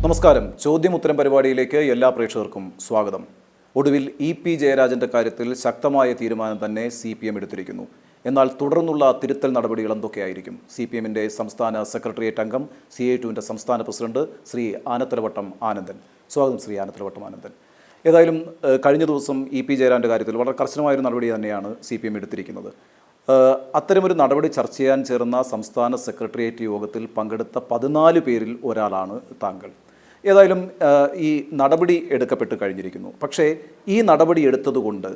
നമസ്കാരം. ചോദ്യമുത്തരം പരിപാടിയിലേക്ക് എല്ലാ പ്രേക്ഷകർക്കും സ്വാഗതം. ഒടുവിൽ ഇ.പി. ജയരാജന്റെ കാര്യത്തിൽ ശക്തമായ തീരുമാനം തന്നെ CPM എടുത്തിരിക്കുന്നു. എന്നാൽ തുടർന്നുള്ള തിരുത്തൽ നടപടികൾ എന്തൊക്കെയായിരിക്കും? CPMന്റെ സംസ്ഥാന സെക്രട്ടേറിയറ്റ് അംഗം, CI2വിന്റെ സംസ്ഥാന പ്രസിഡന്റ് ശ്രീ ആനത്തലവട്ടം ആനന്ദൻ. സ്വാഗതം ശ്രീ ആനത്തലവട്ടം ആനന്ദൻ. ഏതായാലും കഴിഞ്ഞ ദിവസം ഇ.പി. ജയരാജന്റെ കാര്യത്തിൽ വളരെ കർശനമായൊരു നടപടി തന്നെയാണ് CPM എടുത്തിരിക്കുന്നത്. അത്തരമൊരു നടപടി ചർച്ച ചെയ്യാൻ ചേർന്ന സംസ്ഥാന സെക്രട്ടേറിയറ്റ് യോഗത്തിൽ പങ്കെടുത്ത 14 പേരിൽ ഒരാളാണ് താങ്കൾ. ഏതായാലും ഈ നടപടി എടുക്കപ്പെട്ട് കഴിഞ്ഞിരിക്കുന്നു. പക്ഷേ ഈ നടപടി എടുത്തതുകൊണ്ട്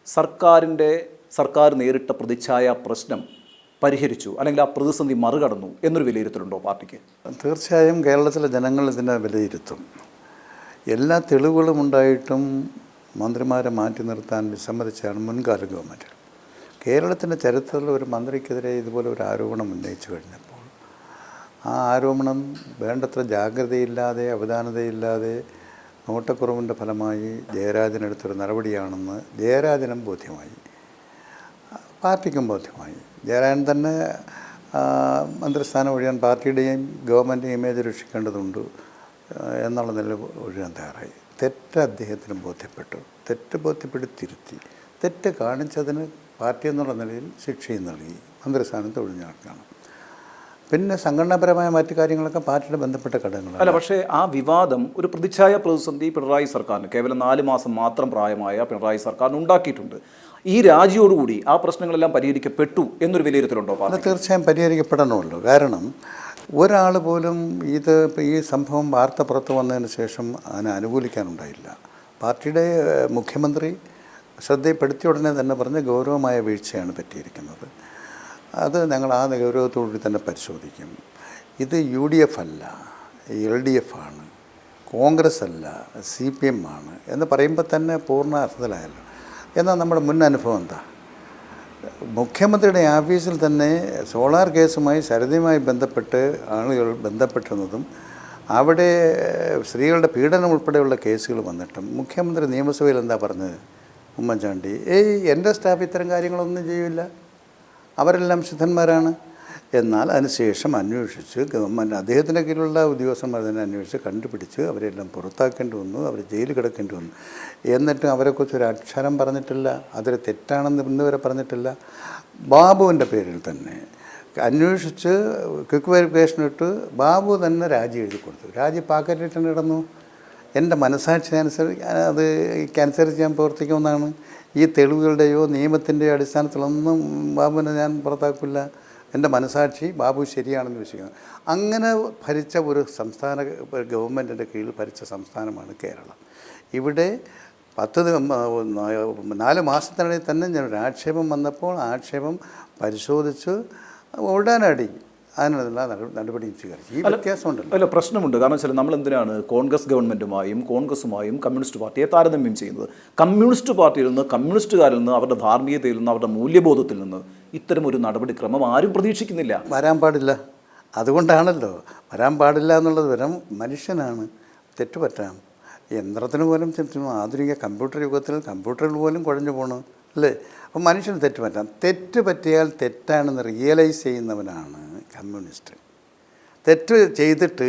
സർക്കാർ നേരിട്ട പ്രതിച്ഛായ പ്രശ്നം പരിഹരിച്ചു, അല്ലെങ്കിൽ ആ പ്രതിസന്ധി മറികടന്നു എന്നൊരു വിലയിരുത്തലുണ്ടോ പാർട്ടിക്ക്? തീർച്ചയായും കേരളത്തിലെ ജനങ്ങൾ ഇതിനെ വിലയിരുത്തും. എല്ലാ തെളിവുകളും ഉണ്ടായിട്ടും മന്ത്രിമാരെ മാറ്റി നിർത്താൻ വിസമ്മതിച്ചാണ് മുൻകാല ഗവൺമെൻറ്. കേരളത്തിൻ്റെ ചരിത്രത്തിൽ ഒരു മന്ത്രിക്കെതിരെ ഇതുപോലെ ഒരു ആരോപണം ഉന്നയിച്ചു കഴിഞ്ഞപ്പോൾ ആ ആരോപണം വേണ്ടത്ര ജാഗ്രതയില്ലാതെ, അവധാനതയില്ലാതെ, നോട്ടക്കുറവിൻ്റെ ഫലമായി ജയരാജനെടുത്തൊരു നടപടിയാണെന്ന് ജയരാജനും ബോധ്യമായി, പാർട്ടിക്കും ബോധ്യമായി. ജയരാജൻ തന്നെ മന്ത്രിസ്ഥാനം ഒഴിയാൻ പാർട്ടിയുടെയും ഗവൺമെൻറ് ഇമേജ് രക്ഷിക്കേണ്ടതുണ്ട് എന്നുള്ള നില ഒഴിയാൻ തയ്യാറായി. തെറ്റ് അദ്ദേഹത്തിന് ബോധ്യപ്പെട്ടു. തെറ്റ് ബോധ്യപ്പെട്ട് തിരുത്തി. തെറ്റ് കാണിച്ചതിന് പാർട്ടി എന്നുള്ള നിലയിൽ ശിക്ഷയും നൽകി. മന്ത്രിസ്ഥാനത്ത് ഒഴിഞ്ഞു നടക്കുകയാണ്. പിന്നെ സംഘടനാപരമായ മറ്റു കാര്യങ്ങളൊക്കെ പാർട്ടിയുടെ ബന്ധപ്പെട്ട ഘടകങ്ങളാണ്. അല്ല, പക്ഷേ ആ വിവാദം ഒരു പ്രതിച്ഛായ പ്രതിസന്ധി പിണറായി സർക്കാരിന്, കേവലം 4 മാസം മാത്രം പ്രായമായ പിണറായി സർക്കാരിന് ഉണ്ടാക്കിയിട്ടുണ്ട്. ഈ രാജിയോടുകൂടി ആ പ്രശ്നങ്ങളെല്ലാം പരിഹരിക്കപ്പെട്ടു എന്നൊരു വിലയിരുത്തലുണ്ടോ? അത് തീർച്ചയായും പരിഹരിക്കപ്പെടണമല്ലോ. കാരണം ഒരാൾ പോലും ഈ സംഭവം വാർത്ത പുറത്തു വന്നതിന് ശേഷം അതിനെ അനുകൂലിക്കാനുണ്ടായില്ല. പാർട്ടിയുടെ മുഖ്യമന്ത്രി ശ്രദ്ധയിൽപ്പെടുത്തിയ ഉടനെ തന്നെ പറഞ്ഞ ഗൗരവമായ വീഴ്ചയാണ് പറ്റിയിരിക്കുന്നത്. അത് ഞങ്ങൾ ആ ഗൗരവത്തോടുകൂടി തന്നെ പരിശോധിക്കും. ഇത് UDF അല്ല, LDF ആണ്, കോൺഗ്രസ് അല്ല, CPM ആണ് എന്ന് പറയുമ്പോൾ തന്നെ പൂർണ്ണ അർത്ഥത്തിലായല്ലോ. എന്നാൽ നമ്മുടെ മുൻ അനുഭവം എന്താ? മുഖ്യമന്ത്രിയുടെ ഓഫീസിൽ തന്നെ സോളാർ കേസുമായി സരിതയുമായി ബന്ധപ്പെട്ട് ആളുകൾ ബന്ധപ്പെട്ടിരുന്നതും അവിടെ സ്ത്രീകളുടെ പീഡനം ഉൾപ്പെടെയുള്ള കേസുകൾ വന്നിട്ടും മുഖ്യമന്ത്രി നിയമസഭയിൽ എന്താ പറഞ്ഞത്? ഉമ്മൻചാണ്ടി എൻ്റെ സ്റ്റാഫ് ഇത്തരം കാര്യങ്ങളൊന്നും ചെയ്യില്ല, അവരെല്ലാം ശുദ്ധന്മാരാണ്. എന്നാൽ അതിനുശേഷം അന്വേഷിച്ച് ഗവൺമെൻറ് അദ്ദേഹത്തിൻ്റെ കീഴിലുള്ള ഉദ്യോഗസ്ഥന്മാർ തന്നെ അന്വേഷിച്ച് കണ്ടുപിടിച്ച് അവരെല്ലാം പുറത്താക്കേണ്ടി വന്നു, അവർ ജയിലിൽ കിടക്കേണ്ടി വന്നു. എന്നിട്ടും അവരെക്കുറിച്ച് ഒരു അക്ഷരം പറഞ്ഞിട്ടില്ല. അതൊരു തെറ്റാണെന്ന് ഇന്നുവരെ പറഞ്ഞിട്ടില്ല. ബാബുവിൻ്റെ പേരിൽ തന്നെ അന്വേഷിച്ച് ക്വിക്ക് വെരിഫിക്കേഷൻ ഇട്ട് ബാബു തന്നെ രാജി എഴുതി കൊടുത്തു. രാജി പാക്കറ്റിട്ട് ഇടന്നു. എൻ്റെ മനസാക്ഷിക്കനുസരിച്ച് ഞാൻ പ്രവർത്തിക്കുമെന്നാണ്. ഈ തെളിവുകളുടെയോ നിയമത്തിൻ്റെയോ അടിസ്ഥാനത്തിലൊന്നും ബാബുവിനെ ഞാൻ പുറത്താക്കില്ല. എൻ്റെ മനസാക്ഷി ബാബു ശരിയാണെന്ന് വിശ്വസിക്കുന്നു. അങ്ങനെ ഭരിച്ച ഒരു സംസ്ഥാന ഗവൺമെൻറ്റിൻ്റെ കീഴിൽ ഭരിച്ച സംസ്ഥാനമാണ് കേരളം. ഇവിടെ 4 മാസത്തിനിടയിൽ തന്നെ ഞാനൊരു ആക്ഷേപം വന്നപ്പോൾ ആക്ഷേപം പരിശോധിച്ച് ഉടനടി അതിനുള്ള നടപടിയും സ്വീകരിച്ചു. ഈ വ്യത്യാസമുണ്ടല്ലോ. അല്ല, പ്രശ്നമുണ്ട്. കാരണം വെച്ചാൽ നമ്മൾ എന്തിനാണ് കോൺഗ്രസുമായും കമ്മ്യൂണിസ്റ്റ് പാർട്ടിയെ താരതമ്യം ചെയ്യുന്നത്? കമ്മ്യൂണിസ്റ്റ് പാർട്ടിയിൽ നിന്ന്, കമ്മ്യൂണിസ്റ്റുകാരിൽ നിന്ന്, അവരുടെ ധാർമ്മികതയിൽ നിന്ന്, അവരുടെ മൂല്യബോധത്തിൽ നിന്ന് ഇത്തരമൊരു നടപടിക്രമം ആരും പ്രതീക്ഷിക്കുന്നില്ല. വരാൻ പാടില്ല. അതുകൊണ്ടാണല്ലോ വരാൻ പാടില്ല എന്നുള്ളത്. മനുഷ്യനാണ്, തെറ്റുപറ്റാം. യന്ത്രത്തിന് പോലും തെറ്റും. ആധുനിക കമ്പ്യൂട്ടർ യുഗത്തിൽ കമ്പ്യൂട്ടറിൽ പോലും കുഴഞ്ഞു പോകണം അല്ലേ? അപ്പം മനുഷ്യന് തെറ്റ് പറ്റാം. തെറ്റ് പറ്റിയാൽ തെറ്റാണെന്ന് റിയലൈസ് ചെയ്യുന്നവനാണ് കമ്മ്യൂണിസ്റ്റ്. തെറ്റ് ചെയ്തിട്ട്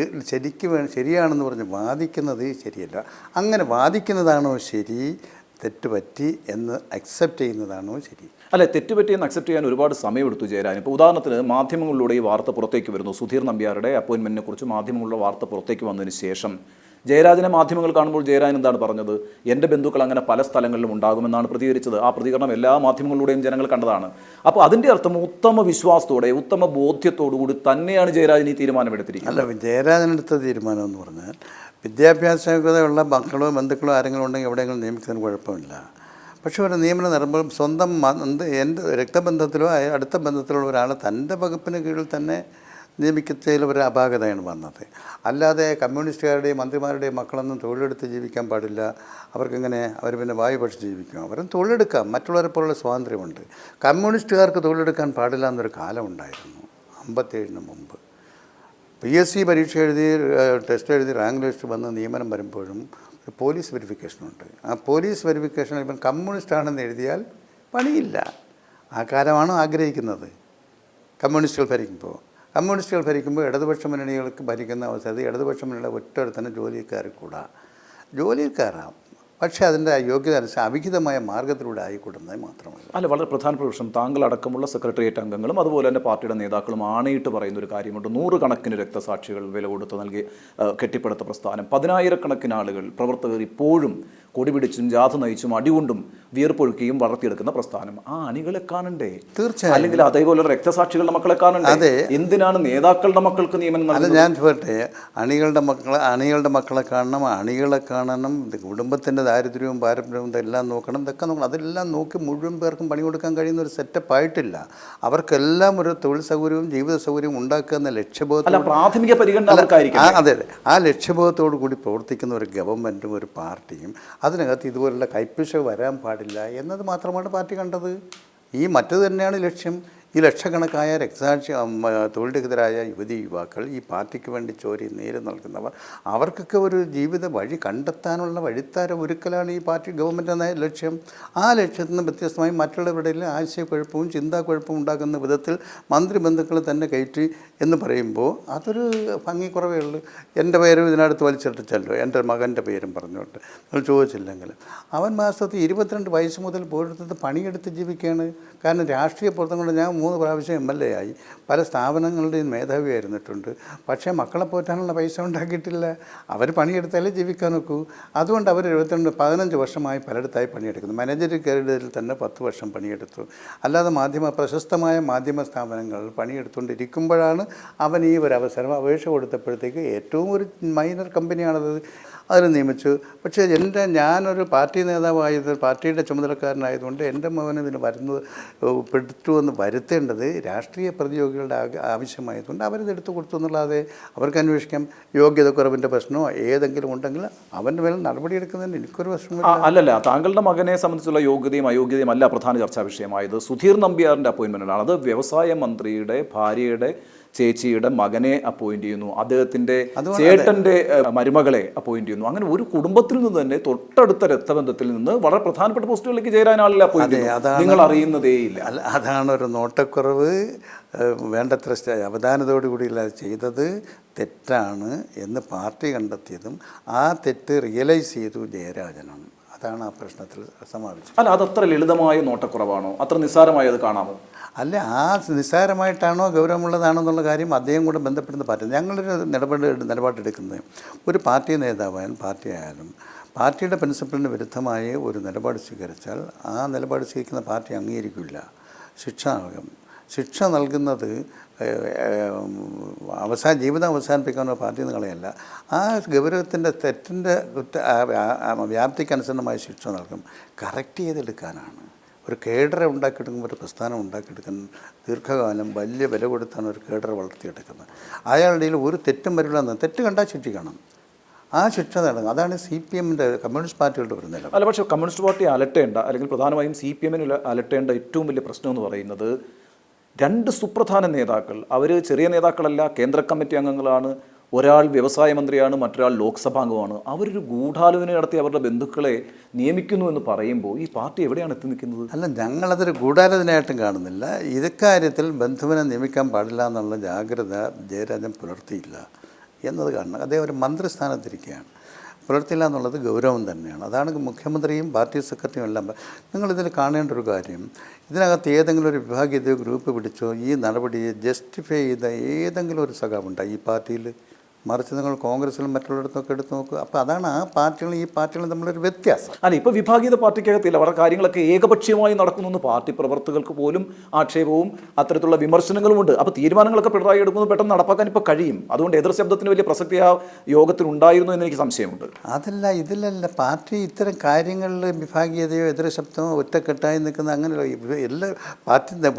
ശരിയാണെന്ന് പറഞ്ഞ് വാദിക്കുന്നത് ശരിയല്ല. അങ്ങനെ വാദിക്കുന്നതാണോ ശരി, തെറ്റ് പറ്റി എന്ന് അക്സെപ്റ്റ് ചെയ്യുന്നതാണോ ശരി? അല്ലെ, തെറ്റുപറ്റിയെന്ന് അക്സെപ്റ്റ് ചെയ്യാൻ ഒരുപാട് സമയമെടുത്തു ജയരാജൻ. ഇപ്പോൾ ഉദാഹരണത്തിന് മാധ്യമങ്ങളിലൂടെ ഈ വാർത്ത പുറത്തേക്ക് വരുന്നു. സുധീർ നമ്പ്യാരുടെ അപ്പോയിൻമെൻറ്റിനെ കുറിച്ച് മാധ്യമങ്ങളിലെ വാർത്ത പുറത്തേക്ക് വന്നതിന് ശേഷം ജയരാജനെ മാധ്യമങ്ങൾ കാണുമ്പോൾ ജയരാജൻ എന്താണ് പറഞ്ഞത്? എൻ്റെ ബന്ധുക്കൾ അങ്ങനെ പല സ്ഥലങ്ങളിലും ഉണ്ടാകുമെന്നാണ് പ്രതികരിച്ചത്. ആ പ്രതികരണം എല്ലാ മാധ്യമങ്ങളിലൂടെയും ജനങ്ങൾ കണ്ടതാണ്. അപ്പോൾ അതിൻ്റെ അർത്ഥം ഉത്തമ വിശ്വാസത്തോടെ, ഉത്തമ ബോധ്യത്തോടുകൂടി തന്നെയാണ് ജയരാജൻ ഈ തീരുമാനമെടുത്തിരിക്കുന്നത്. അല്ല, ജയരാജനെടുത്ത തീരുമാനം എന്ന് പറഞ്ഞാൽ വിദ്യാഭ്യാസ യോഗ്യതയുള്ള മക്കളോ ബന്ധുക്കളോ ആരെങ്കിലും ഉണ്ടെങ്കിൽ എവിടെയെങ്കിലും നിയമിക്കുന്നതിന് കുഴപ്പമില്ല. പക്ഷേ ഒരു നിയമനം നടത്തുമ്പോൾ സ്വന്തം എൻ്റെ രക്തബന്ധത്തിലോ അടുത്ത ബന്ധത്തിലോ ഒരാളെ തൻ്റെ വകുപ്പിന് കീഴിൽ തന്നെ നിയമിക്കത്തിൽ ഒരു അപാകതയാണ് വന്നത്. അല്ലാതെ കമ്മ്യൂണിസ്റ്റുകാരുടെയും മന്ത്രിമാരുടെയും മക്കളൊന്നും തൊഴിലെടുത്ത് ജീവിക്കാൻ പാടില്ല. അവർക്കിങ്ങനെ അവർ പിന്നെ വായു ഭക്ഷിച്ച് ജീവിക്കും. അവരും തൊഴിലെടുക്കാം, മറ്റുള്ളവരെ പോലുള്ള സ്വാതന്ത്ര്യമുണ്ട്. കമ്മ്യൂണിസ്റ്റുകാർക്ക് തൊഴിലെടുക്കാൻ പാടില്ല എന്നൊരു കാലമുണ്ടായിരുന്നു 57-ന് മുമ്പ്. PSC പരീക്ഷ എഴുതി, ടെസ്റ്റ് എഴുതി, റാങ്ക് ലിസ്റ്റ് വന്ന് നിയമനം വരുമ്പോഴും ഒരു പോലീസ് വെരിഫിക്കേഷനുണ്ട്. ആ പോലീസ് വെരിഫിക്കേഷൻ ഇപ്പം കമ്മ്യൂണിസ്റ്റ് ആണെന്ന് എഴുതിയാൽ പണിയില്ല. ആ കാലമാണ് ആഗ്രഹിക്കുന്നത് കമ്മ്യൂണിസ്റ്റുകൾ ഭരിക്കുമ്പോൾ. കമ്മ്യൂണിസ്റ്റുകൾ ഭരിക്കുമ്പോൾ ഇടതുപക്ഷ മുന്നണികൾക്ക് ഭരിക്കുന്ന അവസരത്തിൽ ഇടതുപക്ഷ മുന്നണിയുടെ ഒറ്റൊരുത്തന്നെ ജോലിക്കാർ കൂടാ, ജോലിക്കാരാം, പക്ഷേ അതിൻ്റെ യോഗ്യത അനുസരിച്ച് അവിഹിതമായ മാർഗത്തിലൂടെ ആയിക്കൂടുന്നത് മാത്രമല്ല. അല്ല, വളരെ പ്രധാനപ്പെട്ട പ്രശ്നം താങ്കളടക്കമുള്ള സെക്രട്ടേറിയറ്റ് അംഗങ്ങളും അതുപോലെ തന്നെ പാർട്ടിയുടെ നേതാക്കളും ആണയിട്ട് പറയുന്ന ഒരു കാര്യമുണ്ട്. 100 കണക്കിന് രക്തസാക്ഷികൾ വില കൊടുത്ത് നൽകി കെട്ടിപ്പടുത്ത പ്രസ്ഥാനം, 10,000-കണക്കിന് ആളുകൾ പ്രവർത്തകർ ഇപ്പോഴും കൊടിപിടിച്ചും ജാഥ നയിച്ചും അടികൊണ്ടും വിയർപ്പൊഴുക്കിയും വളർത്തിയെടുക്കുന്ന പ്രസ്ഥാനം. ആ അണികളെ കാണണ്ടേ? തീർച്ചയായും. അല്ലെങ്കിൽ അതേപോലെ രക്തസാക്ഷികളുടെ മക്കളെ കാണണ്ടേ? എന്തിനാണ് നേതാക്കളുടെ മക്കൾക്ക് നിയമനം? അല്ല, ഞാൻ പറയട്ടെ, അണികളുടെ മക്കളെ കാണണം, അണികളെ കാണണം, കുടുംബത്തിൻ്റെ ദാരിദ്ര്യവും പാരമ്പര്യവും എല്ലാം നോക്കണം, ഇതൊക്കെ നോക്കണം. അതെല്ലാം നോക്കി മുഴുവൻ പേർക്കും പണി കൊടുക്കാൻ കഴിയുന്ന ഒരു സെറ്റപ്പ് ആയിട്ടില്ല. അവർക്കെല്ലാം ഒരു തൊഴിൽ സൗകര്യവും ജീവിത സൗകര്യവും ഉണ്ടാക്കുക എന്ന ലക്ഷ്യബോധം, പ്രാഥമിക പരിഗണന. അതെ, ആ ലക്ഷ്യബോധത്തോടു കൂടി പ്രവർത്തിക്കുന്ന ഒരു ഗവൺമെൻറ്റും ഒരു പാർട്ടിയും അതിനകത്ത് ഇതുപോലുള്ള കൈപ്പിശ വരാൻ പാടില്ല എന്നത് മാത്രമാണ് പാർട്ടി കണ്ടത്. ഈ മറ്റത് തന്നെയാണ് ലക്ഷ്യം. ഈ ലക്ഷക്കണക്കായ രക്തസാക്ഷി തൊഴിൽരഹിതരായ യുവതി യുവാക്കൾ, ഈ പാർട്ടിക്ക് വേണ്ടി ചോരി നീര് നൽകുന്നവർ, അവർക്കൊക്കെ ഒരു ജീവിത വഴി കണ്ടെത്താനുള്ള വഴിത്താര ഒരുക്കലാണ് ഈ പാർട്ടി ഗവൺമെൻറ് എന്ന ലക്ഷ്യം. ആ ലക്ഷ്യത്തിൽ നിന്ന് വ്യത്യസ്തമായി മറ്റുള്ളവരുടെ ആശയക്കുഴപ്പവും ചിന്താക്കുഴപ്പവും ഉണ്ടാക്കുന്ന വിധത്തിൽ മന്ത്രി ബന്ധുക്കൾ തന്നെ കയറ്റി എന്ന് പറയുമ്പോൾ അതൊരു ഭംഗിക്കുറവേ ഉള്ളൂ. എൻ്റെ പേരും ഇതിനടുത്ത് വലിച്ചിട്ടിച്ചല്ലോ, എൻ്റെ മകൻ്റെ പേരും പറഞ്ഞുകൊണ്ട് നിങ്ങൾ ചോദിച്ചില്ലെങ്കിൽ. അവൻ മാസത്തിൽ 22 വയസ്സ് മുതൽ പോയെടുത്തത് പണിയെടുത്ത് ജീവിക്കുകയാണ്. കാരണം രാഷ്ട്രീയ പ്രവർത്തനം കൊണ്ട് ഞാൻ 3 പ്രാവശ്യം MLA ആയി, പല സ്ഥാപനങ്ങളുടെയും മേധാവിയായിരുന്നിട്ടുണ്ട്. പക്ഷേ മക്കളെ പോറ്റാനുള്ള പൈസ ഉണ്ടാക്കിയിട്ടില്ല. അവർ പണിയെടുത്താലേ ജീവിക്കാൻ നോക്കൂ. അതുകൊണ്ട് അവർ 15 വർഷമായി പലയിടത്തായി പണിയെടുക്കുന്നു. മാനേജർ കേരളത്തിൽ തന്നെ 10 വർഷം പണിയെടുത്തു. അല്ലാതെ പ്രശസ്തമായ മാധ്യമ സ്ഥാപനങ്ങൾ പണിയെടുത്തുകൊണ്ടിരിക്കുമ്പോഴാണ് അവൻ ഈ ഒരു അവസരം അപേക്ഷ കൊടുത്തപ്പോഴത്തേക്ക് ഏറ്റവും ഒരു മൈനർ കമ്പനിയാണത്, അതിൽ നിയമിച്ചു. പക്ഷേ ഞാനൊരു പാർട്ടി നേതാവായത്, പാർട്ടിയുടെ ചുമതലക്കാരനായതുകൊണ്ട് എൻ്റെ മകൻ ഇതിന് പെടുത്തുമെന്ന് വരുത്തേണ്ടത് രാഷ്ട്രീയ പ്രതിയോഗികളുടെ ആവശ്യമായതുകൊണ്ട് അവരിത് എടുത്തു കൊടുത്തു എന്നുള്ളതെ അവർക്ക് അന്വേഷിക്കാം. യോഗ്യത കുറവിൻ്റെ പ്രശ്നമോ ഏതെങ്കിലും ഉണ്ടെങ്കിൽ അവൻ്റെ മേലെ നടപടിയെടുക്കുന്നതിന് എനിക്കൊരു പ്രശ്നമില്ല. അല്ലല്ല, താങ്കളുടെ മകനെ സംബന്ധിച്ചുള്ള യോഗ്യതയും അയോഗ്യതയും അല്ല പ്രധാന ചർച്ചാ വിഷയമായത്. സുധീർ നമ്പ്യാറിൻ്റെ അപ്പോയിൻമെൻ്റാണ്. അത് വ്യവസായ മന്ത്രിയുടെ ഭാര്യയുടെ ചേച്ചിയുടെ മകനെ അപ്പോയിന്റ് ചെയ്യുന്നു, അദ്ദേഹത്തിൻ്റെ ചേട്ടൻ്റെ മരുമകളെ അപ്പോയിന്റ് ചെയ്യുന്നു. അങ്ങനെ ഒരു കുടുംബത്തിൽ നിന്ന് തന്നെ തൊട്ടടുത്ത രക്തബന്ധത്തിൽ നിന്ന് വളരെ പ്രധാനപ്പെട്ട പോസ്റ്റുകളിലേക്ക് ചേരാൻ ആളില്ല അപ്പോയിന്റ് ചെയ്യുന്നു. നിങ്ങൾ അറിയുന്നതേയില്ല. അതാണ് ഒരു നോട്ടക്കുറവ്. വേണ്ടത്ര അവധാനത്തോടു കൂടിയില്ല ചെയ്തത് തെറ്റാണ് എന്ന് പാർട്ടി കണ്ടെത്തിയതും ആ തെറ്റ് റിയലൈസ് ചെയ്തു ജയരാജനാണ്. അതാണ് ആ പ്രശ്നത്തിൽ സമാപിച്ചത്. അല്ല, അതത്ര ലളിതമായ നോട്ടക്കുറവാണോ? അത്ര നിസ്സാരമായി അത് കാണാമോ? അല്ല, ആ നിസ്സാരമായിട്ടാണോ ഗൗരവമുള്ളതാണോ എന്നുള്ള കാര്യം അദ്ദേഹം കൂടെ ബന്ധപ്പെടുന്ന പാർട്ടി. ഞങ്ങളൊരു നിലപാടെടുക്കുന്നത് ഒരു പാർട്ടി നേതാവായാലും പാർട്ടി ആയാലും പാർട്ടിയുടെ പ്രിൻസിപ്പലിന് വിരുദ്ധമായി ഒരു നിലപാട് സ്വീകരിച്ചാൽ ആ നിലപാട് സ്വീകരിക്കുന്ന പാർട്ടി അംഗീകരിക്കില്ല, ശിക്ഷ നൽകും. ശിക്ഷ നൽകുന്നത് ജീവിതം അവസാനിപ്പിക്കാനുള്ള പാർട്ടി കളയല്ല, ആ ഗൗരവത്തിൻ്റെ തെറ്റിൻ്റെ വ്യാപ്തിക്കനുസൃതമായ ശിക്ഷ നൽകും. കറക്റ്റ് ചെയ്തെടുക്കാനാണ്. ഒരു കേഡറെ ഉണ്ടാക്കിയെടുക്കുമ്പോൾ ഒരു പ്രസ്ഥാനം ഉണ്ടാക്കിയെടുക്കാൻ ദീർഘകാലം വലിയ വില കൊടുത്താണ് ഒരു കേഡറെ വളർത്തിയെടുക്കുന്നത്. അയാളുടെ ഒരു തെറ്റും വരില്ലെന്ന്, തെറ്റ് കണ്ടാൽ ശിക്ഷിക്കണം, ആ ശിക്ഷ നടക്കും. അതാണ് CPMൻ്റെ കമ്മ്യൂണിസ്റ്റ് പാർട്ടികളുടെ ഒരു നില. അല്ല, പക്ഷേ കമ്മ്യൂണിസ്റ്റ് പാർട്ടി അലട്ടേണ്ട, അല്ലെങ്കിൽ പ്രധാനമായും CPMന് അലട്ടേണ്ട ഏറ്റവും വലിയ പ്രശ്നം എന്ന് പറയുന്നത് 2 സുപ്രധാന നേതാക്കൾ, അവർ ചെറിയ നേതാക്കളല്ല, കേന്ദ്ര കമ്മിറ്റി അംഗങ്ങളാണ്. ഒരാൾ വ്യവസായ മന്ത്രിയാണ്, മറ്റൊരാൾ ലോക്സഭാംഗമാണ്. അവരൊരു ഗൂഢാലോചന നടത്തി അവരുടെ ബന്ധുക്കളെ നിയമിക്കുന്നു എന്ന് പറയുമ്പോൾ ഈ പാർട്ടി എവിടെയാണ് എത്തി നിൽക്കുന്നത്? അല്ല, ഞങ്ങളതൊരു ഗൂഢാലോചനയായിട്ടും കാണുന്നില്ല. ഇക്കാര്യത്തിൽ ബന്ധുവിനെ നിയമിക്കാൻ പാടില്ല എന്നുള്ള ജാഗ്രത ജയരാജൻ പുലർത്തിയില്ല എന്നത് കാണണം. അദ്ദേഹം ഒരു മന്ത്രിസ്ഥാനത്തിരിക്കുകയാണ്, പുലർത്തില്ല എന്നുള്ളത് ഗൗരവം തന്നെയാണ്. അതാണ് മുഖ്യമന്ത്രിയും പാർട്ടി സെക്രട്ടറിയും എല്ലാം. നിങ്ങളിതിൽ കാണേണ്ട ഒരു കാര്യം, ഇതിനകത്ത് ഏതെങ്കിലും ഒരു വിഭാഗീയതയോ ഗ്രൂപ്പ് പിടിച്ചോ ഈ നടപടിയെ ജസ്റ്റിഫൈ ചെയ്ത ഏതെങ്കിലും ഒരു സഖാവുണ്ടോ ഈ പാർട്ടിയിൽ? മറിച്ച് നിങ്ങൾ കോൺഗ്രസിലും മറ്റുള്ളിടത്തൊക്കെ എടുത്ത് നോക്കുക. അപ്പോൾ അതാണ് ആ പാർട്ടികളും ഈ പാർട്ടികളും തമ്മിലൊരു വ്യത്യാസം. അല്ല, ഇപ്പോൾ വിഭാഗീയത പാർട്ടിക്കകത്തില്ല, അവരുടെ കാര്യങ്ങളൊക്കെ ഏകപക്ഷീയമായി നടക്കുന്നു. പാർട്ടി പ്രവർത്തകർക്ക് പോലും ആക്ഷേപവും അത്തരത്തിലുള്ള വിമർശനങ്ങളുമുണ്ട്. അപ്പോൾ തീരുമാനങ്ങളൊക്കെ പിണറായി എടുക്കുന്നത് പെട്ടെന്ന് നടപ്പാക്കാൻ ഇപ്പോൾ കഴിയും. അതുകൊണ്ട് എതിർ ശബ്ദത്തിന് വലിയ പ്രസക്തി ആ യോഗത്തിനുണ്ടായിരുന്നു എന്ന് എനിക്ക് സംശയമുണ്ട്. അതല്ല, ഇതിലല്ല പാർട്ടി ഇത്തരം കാര്യങ്ങളിൽ വിഭാഗീയതയോ എതിർ ശബ്ദമോ ഒറ്റക്കെട്ടായി നിൽക്കുന്ന അങ്ങനെയുള്ള എല്ലാ പാർട്ടി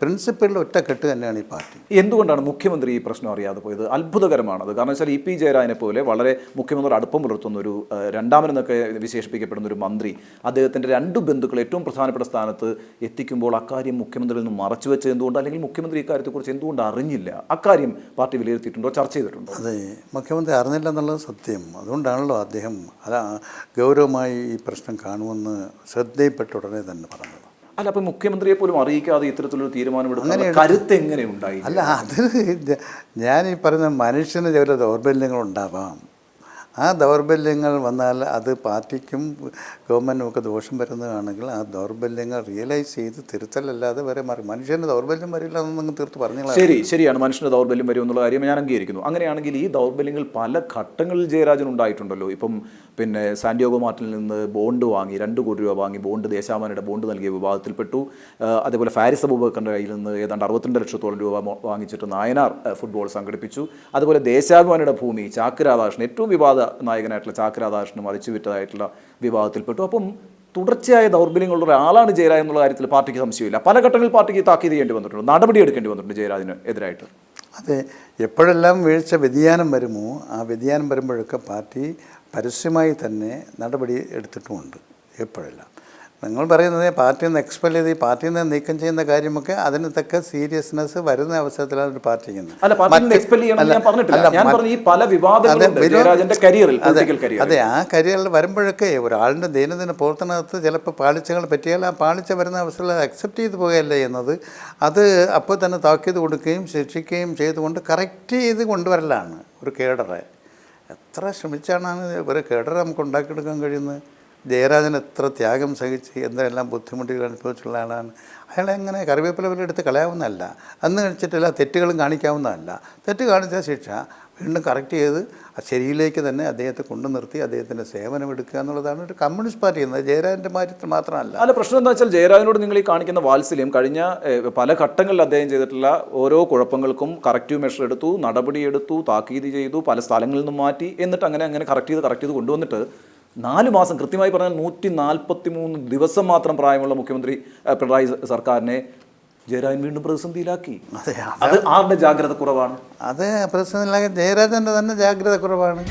പ്രിൻസിപ്പലിൽ ഒറ്റക്കെട്ട് തന്നെയാണ് ഈ പാർട്ടി. എന്തുകൊണ്ടാണ് മുഖ്യമന്ത്രി ഈ പ്രശ്നം അറിയാതെ പോയത്? അത്ഭുതകരമാണത്. കാരണം വെച്ചാൽ EP ജയരാജനെ പോലെ വളരെ മുഖ്യമന്ത്രി അടുപ്പം പുലർത്തുന്ന ഒരു രണ്ടാമനെന്നൊക്കെ വിശേഷിപ്പിക്കപ്പെടുന്ന ഒരു മന്ത്രി അദ്ദേഹത്തിൻ്റെ 2 ബന്ധുക്കൾ ഏറ്റവും പ്രധാനപ്പെട്ട സ്ഥാനത്ത് എത്തിക്കുമ്പോൾ അക്കാര്യം മുഖ്യമന്ത്രിയിൽ നിന്ന് മറച്ചുവെച്ചത് എന്തുകൊണ്ട്? അല്ലെങ്കിൽ മുഖ്യമന്ത്രി ഇക്കാര്യത്തെക്കുറിച്ച് എന്തുകൊണ്ട് അറിഞ്ഞില്ല? അക്കാര്യം പാർട്ടി വിലയിരുത്തിയിട്ടുണ്ടോ, ചർച്ച ചെയ്തിട്ടുണ്ടോ? അതെ, മുഖ്യമന്ത്രി അറിഞ്ഞില്ല എന്നുള്ളത് സത്യം. അതുകൊണ്ടാണല്ലോ അദ്ദേഹം ഗൗരവമായി ഈ പ്രശ്നം കാണുമെന്ന് ശ്രദ്ധയിൽപ്പെട്ട ഉടനെ തന്നെ പറഞ്ഞത്. അല്ല, അപ്പം മുഖ്യമന്ത്രിയെ പോലും അറിയിക്കാതെ ഇത്തരത്തിലൊരു തീരുമാനമെടുക്കുന്ന കരുത്ത് എങ്ങനെ ഉണ്ടായി? അല്ല, അത് ഞാൻ ഈ പറഞ്ഞ മനുഷ്യന് ചില ദൗർബല്യങ്ങളുണ്ടാവാം. ആ ദൗർബല്യങ്ങൾ വന്നാൽ അത് പാർട്ടിക്കും ഗവൺമെൻറ്റിനും ഒക്കെ ദോഷം വരുന്നതാണെങ്കിൽ ആ ദൗർബല്യങ്ങൾ റിയലൈസ് ചെയ്ത് തിരുത്തലല്ലാതെ വരെ മാറി. മനുഷ്യന് ദൗർബല്യം വരില്ല എന്നൊന്നും തീർത്ത് പറഞ്ഞാൽ ശരിയാണ്, മനുഷ്യന് ദൗർബല്യം വരും എന്നുള്ള കാര്യം ഞാൻ അംഗീകരിക്കുന്നു. അങ്ങനെയാണെങ്കിൽ ഈ ദൗർബല്യങ്ങൾ പല ഘട്ടങ്ങളിൽ ജയരാജൻ ഉണ്ടായിട്ടുണ്ടല്ലോ. ഇപ്പം പിന്നെ സാന്റിയാഗോ മാർട്ടിനിൽ നിന്ന് ബോണ്ട് വാങ്ങി 2 കോടി രൂപ വാങ്ങി ബോണ്ട് ദേശാഭിമാനിയുടെ ബോണ്ട് നൽകിയ വിവാദത്തിൽപ്പെട്ടു. അതേപോലെ ഫാരിസ് അബൂബക്കറിൻ്റെ കയ്യിൽ നിന്ന് ഏതാണ്ട് 62 ലക്ഷത്തോളം രൂപ വാങ്ങിച്ചിട്ട് നായനാർ ഫുട്ബോൾ സംഘടിപ്പിച്ചു. അതുപോലെ ദേശാഭിമാനിയുടെ ഭൂമി ചാക്ക് രാധാകൃഷ്ണൻ, ഏറ്റവും വിവാദ നായകനായിട്ടുള്ള ചാക്ക് രാധാകൃഷ്ണൻ മറിച്ചു വിറ്റതായിട്ടുള്ള വിവാദത്തിൽപ്പെട്ടു. അപ്പം തുടർച്ചയായ ദൗർബല്യങ്ങളുള്ള ഒരാളാണ് ജയരാജൻ എന്നുള്ള കാര്യത്തിൽ പാർട്ടിക്ക് സംശയമില്ല. പല ഘട്ടങ്ങളിൽ പാർട്ടിക്ക് താക്കീത് ചെയ്യേണ്ടി വന്നിട്ടുണ്ട്, നടപടി എടുക്കേണ്ടി വന്നിട്ടുണ്ട് ജയരാജന് എതിരായിട്ട്. അതെ, എപ്പോഴെല്ലാം വീഴ്ച വ്യതിയാനം വരുമോ ആ വ്യതിയാനം വരുമ്പോഴൊക്കെ പാർട്ടി പരസ്യമായി തന്നെ നടപടി എടുത്തിട്ടുമുണ്ട്. എപ്പോഴെല്ലാം നിങ്ങൾ പറയുന്നത് പാർട്ടിയിൽ നിന്ന് എക്സ്പെൽ ചെയ്ത് പാർട്ടിയിൽ നിന്ന് നീക്കം ചെയ്യുന്ന കാര്യമൊക്കെ അതിന് തക്ക സീരിയസ്നെസ് വരുന്ന അവസരത്തിലാണ് ഒരു പാർട്ടി ചെയ്യുന്നത്. അതെ, ആ കരിയറിൽ വരുമ്പോഴൊക്കെ ഒരാളുടെ ദൈനംദിന പ്രവർത്തനത്ത് ചിലപ്പോൾ പാളിച്ചകൾ പറ്റിയാൽ ആ പാളിച്ച വരുന്ന അവസരത്തിൽ അക്സെപ്റ്റ് ചെയ്ത് പോകുകയല്ലേ എന്നത്, അത് അപ്പോൾ തന്നെ താക്കീത് കൊടുക്കുകയും ശിക്ഷിക്കുകയും ചെയ്തുകൊണ്ട് കറക്റ്റ് ചെയ്ത് കൊണ്ടുവരലാണ് ഒരു കേഡറെ. എത്ര ശ്രമിച്ചാണ് ഒരു കേഡറെ നമുക്ക് ഉണ്ടാക്കിയെടുക്കാൻ കഴിയുന്നത്? ജയരാജൻ എത്ര ത്യാഗം സഹിച്ച് എന്തെല്ലാം ബുദ്ധിമുട്ടുകൾ അനുഭവിച്ചുള്ള ആളാണ്. അയാളെ എങ്ങനെ കറിവേപ്പില എടുത്ത് കളയാവുന്നതല്ല, അന്ന് കഴിച്ചിട്ടില്ല തെറ്റുകളും കാണിക്കാവുന്നതല്ല. തെറ്റ് കാണിച്ച ശിക്ഷ വീണ്ടും കറക്റ്റ് ചെയ്ത് ശരിയിലേക്ക് തന്നെ അദ്ദേഹത്തെ കൊണ്ടു നിർത്തി അദ്ദേഹത്തിൻ്റെ സേവനം എടുക്കുക എന്നുള്ളതാണ് ഒരു കമ്മ്യൂണിസ്റ്റ് പാർട്ടി എന്നത്. ജയരാജൻ്റെ കാര്യത്തിൽ മാത്രമല്ല. അല്ല, പ്രശ്നം എന്താ വെച്ചാൽ ജയരാജനോട് നിങ്ങൾ ഈ കാണിക്കുന്ന വാത്സല്യം കഴിഞ്ഞ പല ഘട്ടങ്ങളിൽ അദ്ദേഹം ചെയ്തിട്ടുള്ള ഓരോ കുഴപ്പങ്ങൾക്കും കറക്റ്റീവ് മെഷർ എടുത്തു, നടപടിയെടുത്തു, താക്കീത് ചെയ്തു, പല സ്ഥലങ്ങളിൽ നിന്നും മാറ്റി, എന്നിട്ട് അങ്ങനെ കറക്റ്റ് ചെയ്ത് കൊണ്ടുവന്നിട്ട് 4 മാസം, കൃത്യമായി പറഞ്ഞാൽ 143 ദിവസം മാത്രം പ്രായമുള്ള മുഖ്യമന്ത്രി പിണറായി സർക്കാരിനെ ജയരാജൻ വീണ്ടും പ്രതിസന്ധിയിലാക്കി. അത് ആരുടെ ജാഗ്രത കുറവാണ്? അത് പ്രതിസന്ധിയിലാക്കി ജയരാജൻ്റെ തന്നെ ജാഗ്രത കുറവാണ്.